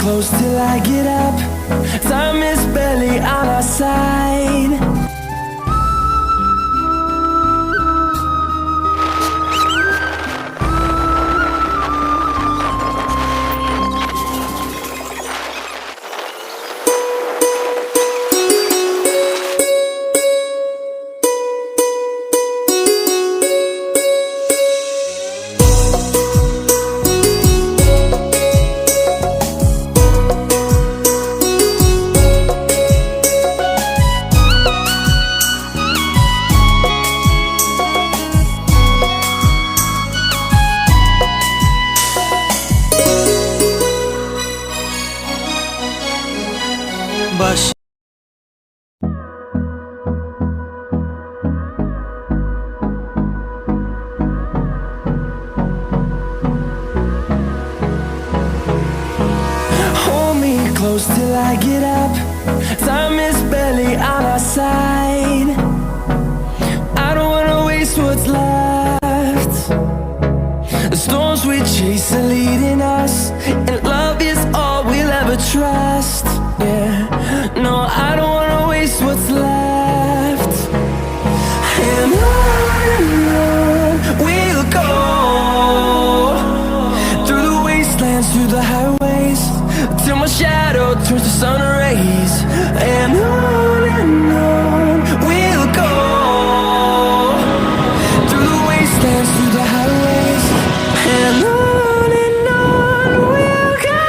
close till I get up. Time is barely on our side. Baş Hold me close till I get up. Time is barely on our side. I don't wanna waste what's left. The storms we chase are leading us, and love is all we'll ever trust. Yeah, no, I don't wanna waste what's left. And on we'll go, through the wastelands, through the highways, till my shadow turns to sun rays. And on we'll go, through the wastelands, through the highways, and on we'll go.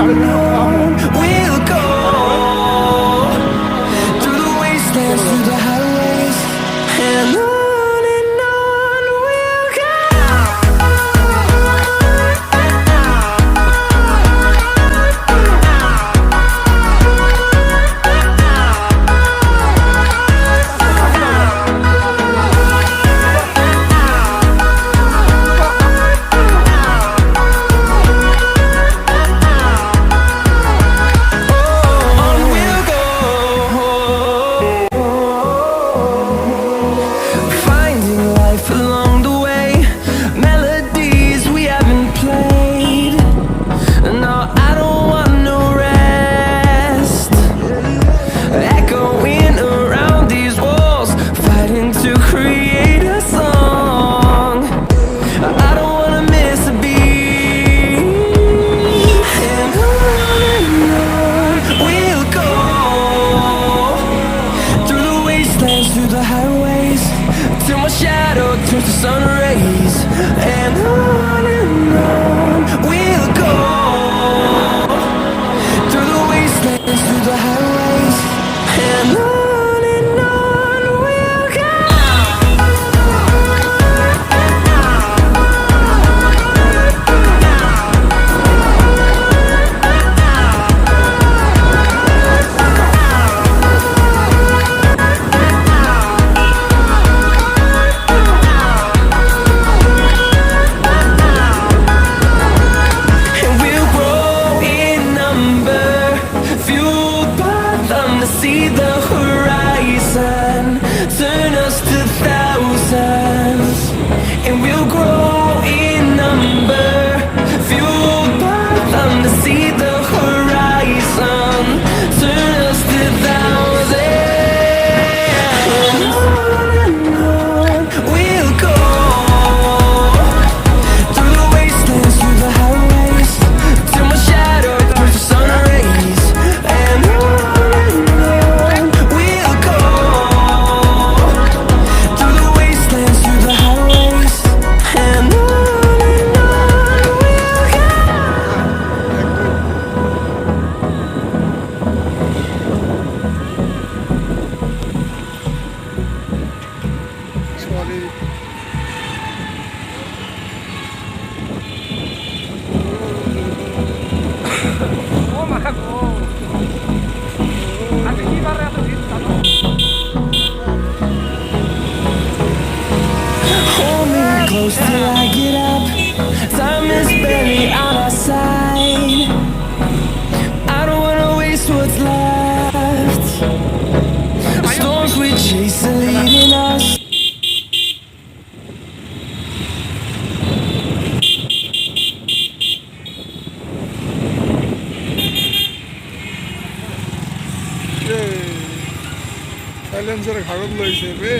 and on we'll go, through the wastelands, through the highways, and on we'll go. Through the highways, till my shadow turns to sun rays, and on we'll go, through the wastelands, through the highways, and on we'll go. See the horizon turn us to thousands, and we'll grow in number, fueled by them to see the horizon turn us to thousands, and on we'll go, through the wastelands, through the highways, till my shadow turns to sun rays, and on we'll go, through the wastelands, through the highways, and on we'll go. Sorry. Oh, mahal. Ate, iba rin ito dito. Hold me close till I get up. Time is barely on our side. I don't wanna waste what's left. The storms we chase are leading us. Silencer খারাপ লইছে বে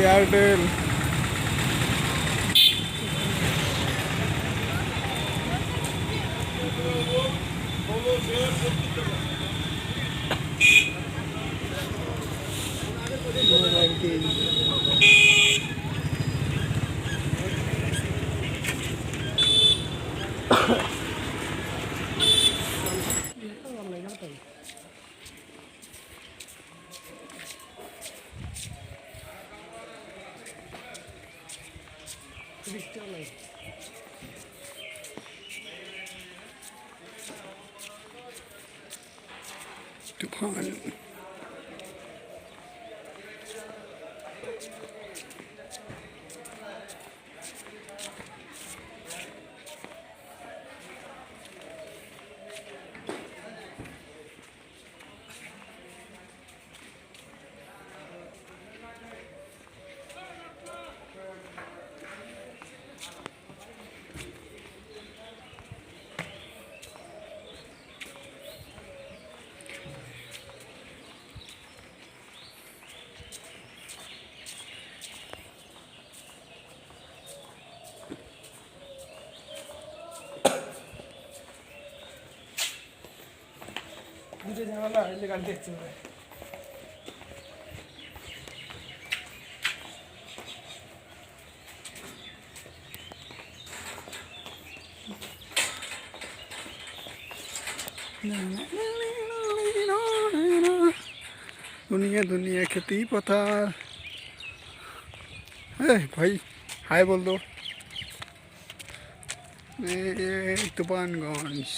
Airtel Tuhan. ঝামেলা হইলে গাড়ি দেখতে হবে। दुनिया दुनिया खेती पथार। भाई हाय बोल दो। तूफानगंज